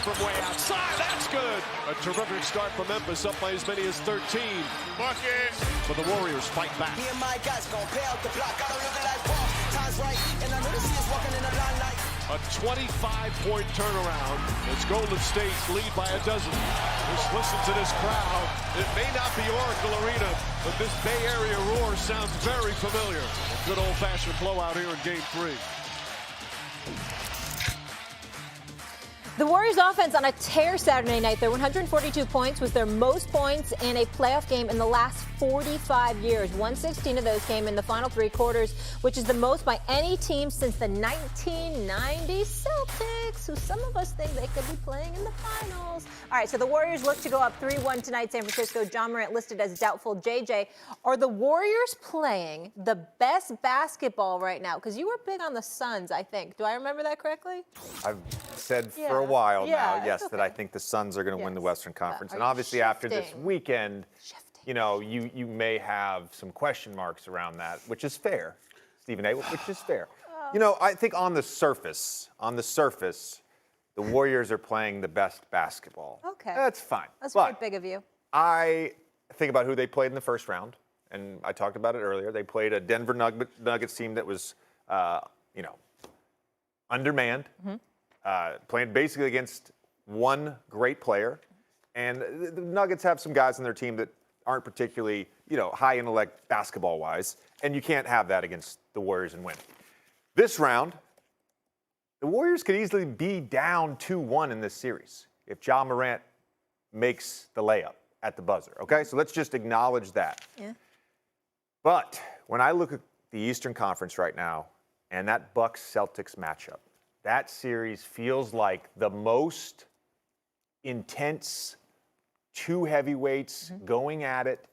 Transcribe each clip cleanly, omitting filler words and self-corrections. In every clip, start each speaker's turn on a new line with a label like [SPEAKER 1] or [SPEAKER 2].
[SPEAKER 1] from way outside. That's good. A terrific start for Memphis, up by as many as 13. Bucket. But the Warriors fight back.
[SPEAKER 2] Me and my guys gon' pay out the block. I don't look like ball. Time's right, and I know the is walking in the limelight.
[SPEAKER 1] A 25-point turnaround as Golden State lead by a dozen. Just listen to this crowd. It may not be Oracle Arena, but this Bay Area roar sounds very familiar. A good old-fashioned blowout here in Game 3.
[SPEAKER 3] The Warriors offense on a tear Saturday night. Their 142 points was their most points in a playoff game in the last 45 years. 116 of those came in the final three quarters, which is the most by any team since the 1990 Celtics, who some of us think they could be playing in the finals. All right, so the Warriors look to go up 3-1 tonight. San Francisco. John Morant listed as doubtful. JJ, are the Warriors playing the best basketball right now? Because you were big on the Suns, I think. Do I remember that correctly?
[SPEAKER 4] I've said for a while now, yes,
[SPEAKER 3] okay.
[SPEAKER 4] that I think the Suns are going to win the Western Conference. And
[SPEAKER 3] Are you
[SPEAKER 4] obviously after this
[SPEAKER 3] shifting?
[SPEAKER 4] weekend, you know, you may have some question marks around that, which is fair, Stephen A., which is fair. You know, I think on the surface, the Warriors are playing the best basketball.
[SPEAKER 3] Okay.
[SPEAKER 4] That's fine.
[SPEAKER 3] That's
[SPEAKER 4] but
[SPEAKER 3] very big of you.
[SPEAKER 4] I think about who they played in the first round, and I talked about it earlier. They played a Denver Nuggets team that was, you know, undermanned, playing basically against one great player. And the Nuggets have some guys on their team that aren't particularly, you know, high intellect basketball-wise, and you can't have that against the Warriors and win. This round, the Warriors could easily be down 2-1 in this series if Ja Morant makes the layup at the buzzer, okay? So let's just acknowledge that.
[SPEAKER 3] Yeah.
[SPEAKER 4] But when I look at the Eastern Conference right now and that Bucks-Celtics matchup, that series feels like the most intense, two heavyweights going at it,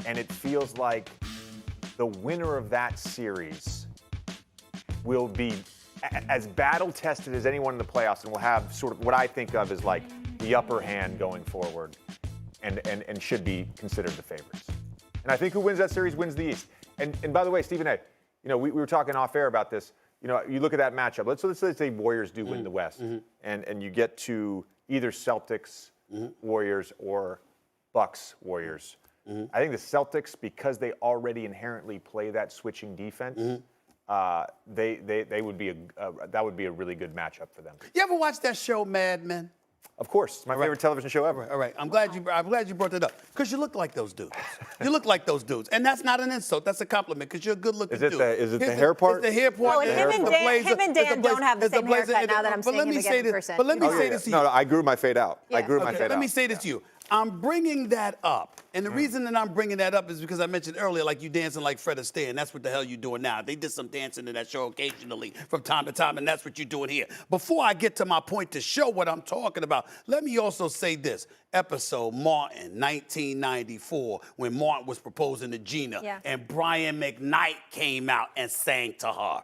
[SPEAKER 4] and it feels like the winner of that series will be as battle-tested as anyone in the playoffs and will have sort of what I think of as like the upper hand going forward and should be considered the favorites. And I think who wins that series wins the East. And by the way, Stephen A., you know, we were talking off air about this. You know, you look at that matchup. Let's say Warriors do win the West, and you get to either Celtics, Warriors, or Bucks, Warriors. I think the Celtics, because they already inherently play that switching defense, they would be that would be a really good matchup for them.
[SPEAKER 5] You ever watch that show, Mad Men?
[SPEAKER 4] Of course, it's my favorite television show ever.
[SPEAKER 5] All right. I'm glad you brought that up because you look like those dudes. You look like those dudes, and that's not an insult. That's a compliment because you're a good-looking dude.
[SPEAKER 4] Is it the hair part?
[SPEAKER 5] It's the hair part.
[SPEAKER 3] No, him and Dan don't have the same haircut now that I'm seeing him again in person.
[SPEAKER 5] But let me say this to you.
[SPEAKER 4] No, I grew my fade out.
[SPEAKER 3] Yeah.
[SPEAKER 4] I grew my fade out.
[SPEAKER 5] Let me say this to you. I'm bringing that up. And the reason that I'm bringing that up is because I mentioned earlier, like you dancing like Fred Astaire, and that's what the hell you're doing now. They did some dancing in that show occasionally from time to time, and that's what you're doing here. Before I get to my point to show what I'm talking about, let me also say this. Episode Martin, 1994, when Martin was proposing to Gina, and Brian McKnight came out and sang to her.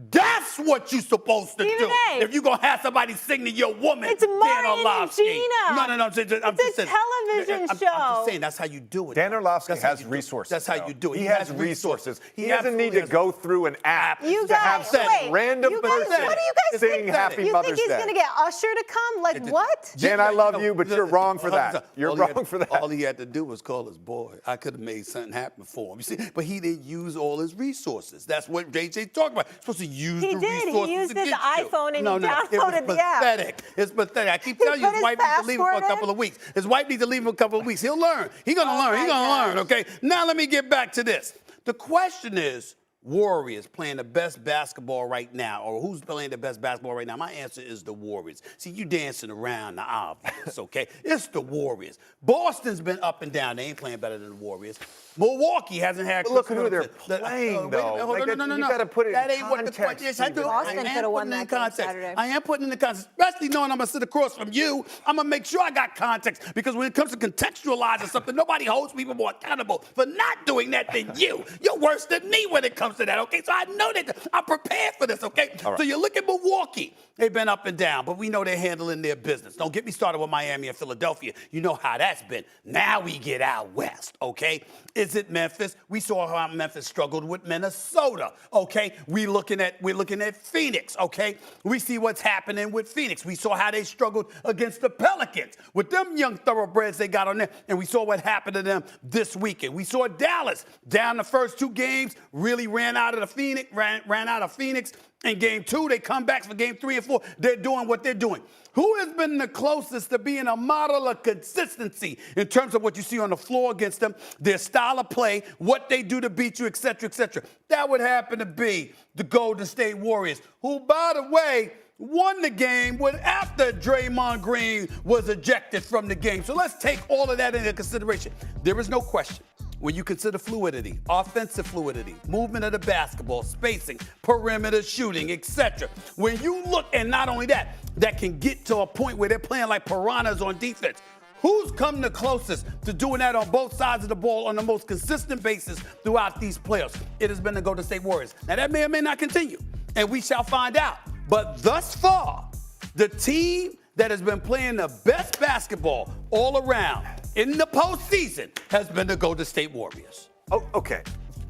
[SPEAKER 5] That's what you're supposed to do. If you're going to have somebody sing to your woman,
[SPEAKER 3] it's Dan Orlovsky.
[SPEAKER 5] No.
[SPEAKER 3] It's a television show.
[SPEAKER 5] I'm just saying, that's how you do it.
[SPEAKER 4] Dan Orlovsky has resources.
[SPEAKER 5] That's how you do it.
[SPEAKER 4] He has resources. He doesn't need to go through an app to have some random person sing Happy Mother's Day.
[SPEAKER 3] You think he's going to get Usher to come? Like what?
[SPEAKER 4] Dan, I love you, but you're wrong for that. You're wrong for that.
[SPEAKER 5] All he had to do was call his boy. I could have made something happen for him. You see, but he didn't use all his resources. That's what JJ talking about. He's supposed to use the resources.
[SPEAKER 3] He used his
[SPEAKER 5] against
[SPEAKER 3] iPhone and
[SPEAKER 5] you.
[SPEAKER 3] he downloaded the app.
[SPEAKER 5] It's pathetic. I keep telling you, his wife needs to leave him for a couple of weeks. His wife needs to leave him a couple of weeks. He'll learn. He's going to learn. He's going to learn, okay? Now let me get back to this. The question is, Warriors playing the best basketball right now, or who's playing the best basketball right now? My answer is the Warriors. See, you dancing around the obvious, okay? It's the Warriors. Boston's been up and down. They ain't playing better than the Warriors. Milwaukee hasn't had.
[SPEAKER 4] But look at who they're playing, though.
[SPEAKER 5] No. You
[SPEAKER 4] got to put it
[SPEAKER 5] that
[SPEAKER 4] in
[SPEAKER 5] ain't what the point
[SPEAKER 4] context.
[SPEAKER 5] is. I do.
[SPEAKER 3] Boston
[SPEAKER 5] I
[SPEAKER 3] could
[SPEAKER 5] am
[SPEAKER 3] have won
[SPEAKER 5] putting it
[SPEAKER 3] that
[SPEAKER 5] in
[SPEAKER 3] game
[SPEAKER 5] context.
[SPEAKER 3] Saturday.
[SPEAKER 5] I am putting it in context, especially knowing I'm gonna sit across from you. I'm gonna make sure I got context because when it comes to contextualizing something, nobody holds people more accountable for not doing that than you. You're worse than me when it comes comes to that, okay? So I know that I'm prepared for this, okay?
[SPEAKER 4] All right.
[SPEAKER 5] So you look at Milwaukee. They've been up and down, but we know they're handling their business. Don't get me started with Miami and Philadelphia. You know how that's been. Now we get out west, okay? Is it Memphis? We saw how Memphis struggled with Minnesota, okay? We're looking at Phoenix, okay? We see what's happening with Phoenix. We saw how they struggled against the Pelicans with them young thoroughbreds they got on there, and we saw what happened to them this weekend. We saw Dallas down the first 2 games, really ran out of Phoenix. In game 2, they come back for game 3 and 4. They're doing what they're doing. Who has been the closest to being a model of consistency in terms of what you see on the floor against them, their style of play, what they do to beat you, et cetera, et cetera? That would happen to be the Golden State Warriors, who, by the way, won the game after Draymond Green was ejected from the game. So let's take all of that into consideration. There is no question. When you consider fluidity, offensive fluidity, movement of the basketball, spacing, perimeter shooting, etc. When you look, and not only that, that can get to a point where they're playing like piranhas on defense. Who's come the closest to doing that on both sides of the ball on the most consistent basis throughout these playoffs? It has been the Golden State Warriors. Now, that may or may not continue, and we shall find out. But thus far, the team that has been playing the best basketball all around in the postseason has been the Golden State Warriors.
[SPEAKER 4] Oh, okay.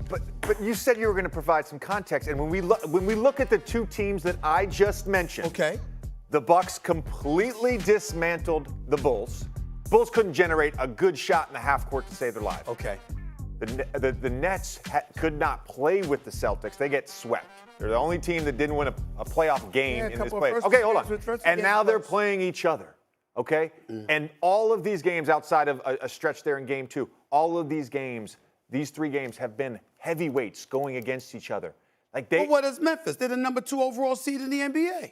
[SPEAKER 4] But you said you were going to provide some context, and when we look at the 2 teams that I just mentioned,
[SPEAKER 5] okay,
[SPEAKER 4] the Bucks completely dismantled the Bulls. Bulls couldn't generate a good shot in the half court to save their lives.
[SPEAKER 5] Okay.
[SPEAKER 4] The Nets could not play with the Celtics. They get swept. They're the only team that didn't win a playoff game in this playoff. Okay, hold on. And now they're playing each other. Okay? And all of these games outside of a stretch there in game 2, all of these games, these 3 games have been heavyweights going against each other.
[SPEAKER 5] Well, what is Memphis? They're the number 2 overall seed in the NBA.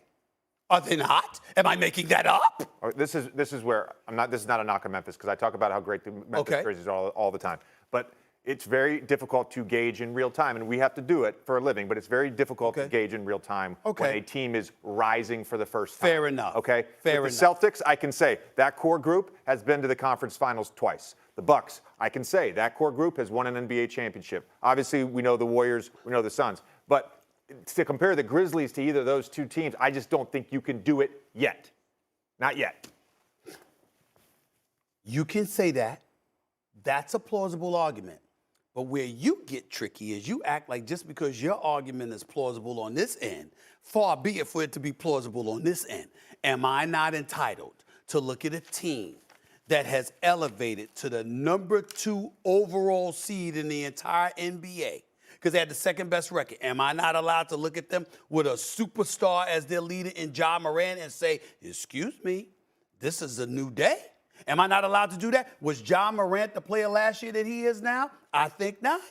[SPEAKER 5] Are they not? Am I making that up?
[SPEAKER 4] This is where I'm not. This is not a knock on Memphis because I talk about how great the Memphis Grizzlies are all the time. But it's very difficult to gauge in real time, and we have to do it for a living, but it's very difficult to gauge in real time when a team is rising for the first time.
[SPEAKER 5] Fair enough.
[SPEAKER 4] Okay?
[SPEAKER 5] Fair
[SPEAKER 4] With
[SPEAKER 5] enough.
[SPEAKER 4] The Celtics, I can say that core group has been to the conference finals twice. The Bucks, I can say that core group has won an NBA championship. Obviously, we know the Warriors, we know the Suns, but to compare the Grizzlies to either of those 2 teams, I just don't think you can do it yet. Not yet.
[SPEAKER 5] You can say that. That's a plausible argument. But where you get tricky is you act like just because your argument is plausible on this end, far be it for it to be plausible on this end. Am I not entitled to look at a team that has elevated to the number 2 overall seed in the entire NBA because they had the second best record? Am I not allowed to look at them with a superstar as their leader in Ja Morant and say, excuse me, this is a new day? Am I not allowed to do that? Was Ja Morant the player last year that he is now? I think not.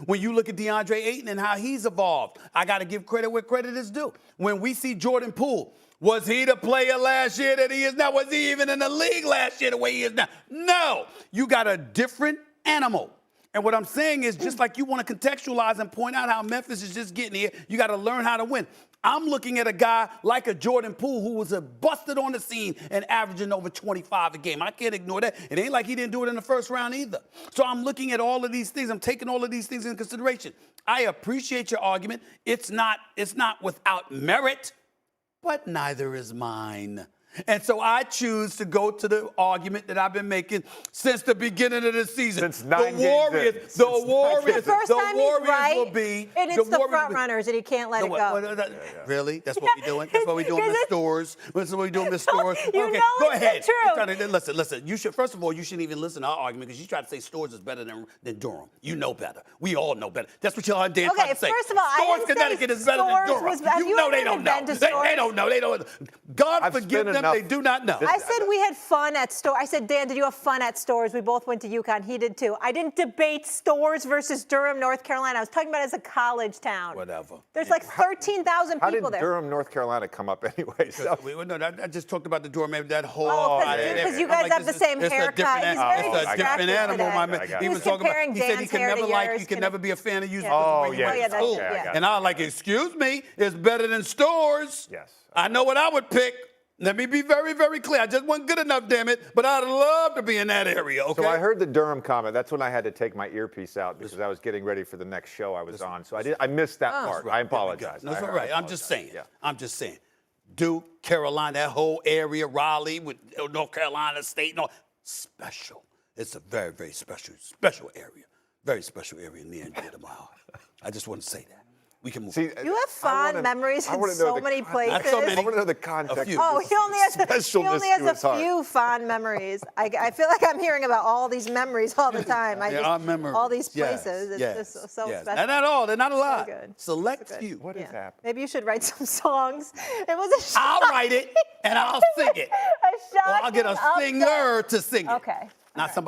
[SPEAKER 5] When you look at DeAndre Ayton and how he's evolved, I got to give credit where credit is due. When we see Jordan Poole, was he the player last year that he is now? Was he even in the league last year the way he is now? No. You got a different animal. And what I'm saying is, just like you want to contextualize and point out how Memphis is just getting here, you got to learn how to win. I'm looking at a guy like a Jordan Poole who was busted on the scene and averaging over 25 a game. I can't ignore that. It ain't like he didn't do it in the first round either. So I'm looking at all of these things. I'm taking all of these things into consideration. I appreciate your argument. It's not without merit, but neither is mine. And so I choose to go to the argument that I've been making since the beginning of the season.
[SPEAKER 4] Since 9 games in.
[SPEAKER 3] The first time he's right,
[SPEAKER 5] will be.
[SPEAKER 3] And it's the front runners, and he can't let it go.
[SPEAKER 5] Really? That's what we're doing? That's what we're doing in the stores? That's what we're doing in the stores?
[SPEAKER 3] You
[SPEAKER 5] Okay,
[SPEAKER 3] know
[SPEAKER 5] go
[SPEAKER 3] it's
[SPEAKER 5] ahead.
[SPEAKER 3] the truth.
[SPEAKER 5] Listen. You should, first of all, you shouldn't even listen to our argument because you try to say stores is better than Durham. You know better. We all know better. That's what y'all Dan tried to say.
[SPEAKER 3] First of all, I didn't
[SPEAKER 5] Connecticut
[SPEAKER 3] say
[SPEAKER 5] is better than
[SPEAKER 3] Stores
[SPEAKER 5] Durham. You know they don't know. They don't know. They don't. God forgive them. They do not know.
[SPEAKER 3] I said we had fun at stores. I said, Dan, did you have fun at stores? We both went to UConn. He did too. I didn't debate stores versus Durham, North Carolina. I was talking about it as a college town.
[SPEAKER 5] Whatever.
[SPEAKER 3] There's like 13,000
[SPEAKER 4] How
[SPEAKER 3] people
[SPEAKER 4] did
[SPEAKER 3] there.
[SPEAKER 4] Durham, North Carolina come up anyway? So.
[SPEAKER 5] I just talked about the Durham, maybe that whole.
[SPEAKER 3] Because you guys have the same haircut. He's very
[SPEAKER 5] It's a different animal, my man.
[SPEAKER 3] He was comparing
[SPEAKER 5] he said he
[SPEAKER 3] Dan's
[SPEAKER 5] can
[SPEAKER 3] hair
[SPEAKER 5] never
[SPEAKER 3] to
[SPEAKER 5] like,
[SPEAKER 3] yours.
[SPEAKER 5] you can never be a fan of using
[SPEAKER 3] that's
[SPEAKER 5] school.
[SPEAKER 3] true.
[SPEAKER 5] And I was like, excuse me, it's better than stores.
[SPEAKER 4] Yes.
[SPEAKER 5] I know what I would pick. Let me be very, very clear. I just wasn't good enough, damn it. But I'd love to be in that area, okay?
[SPEAKER 4] So I heard the Durham comment. That's when I had to take my earpiece out because I was getting ready for the next show I was on. So I missed that part. I apologize.
[SPEAKER 5] That's all right. I'm just saying. Yeah. I'm just saying. Duke, Carolina, that whole area, Raleigh, with North Carolina State, special. It's a very, very special area. Very special area near and dear to my heart. I just want to say that. We can move.
[SPEAKER 4] See,
[SPEAKER 3] You have fond memories in so many places.
[SPEAKER 5] Not so many.
[SPEAKER 4] I want to know the context.
[SPEAKER 3] Oh, he only has a few fond memories. I feel like I'm hearing about all these memories all the time.
[SPEAKER 5] Our memories.
[SPEAKER 3] All these places. It's just so special.
[SPEAKER 5] And not all. They're not a lot.
[SPEAKER 3] good.
[SPEAKER 5] Select
[SPEAKER 3] So good.
[SPEAKER 5] few.
[SPEAKER 4] What is happening?
[SPEAKER 3] Maybe you should write some songs. It was a
[SPEAKER 5] I'll write it and I'll sing it.
[SPEAKER 3] a
[SPEAKER 5] Or I'll get a
[SPEAKER 3] shocking
[SPEAKER 5] singer to sing it.
[SPEAKER 3] Okay.
[SPEAKER 5] Not somebody.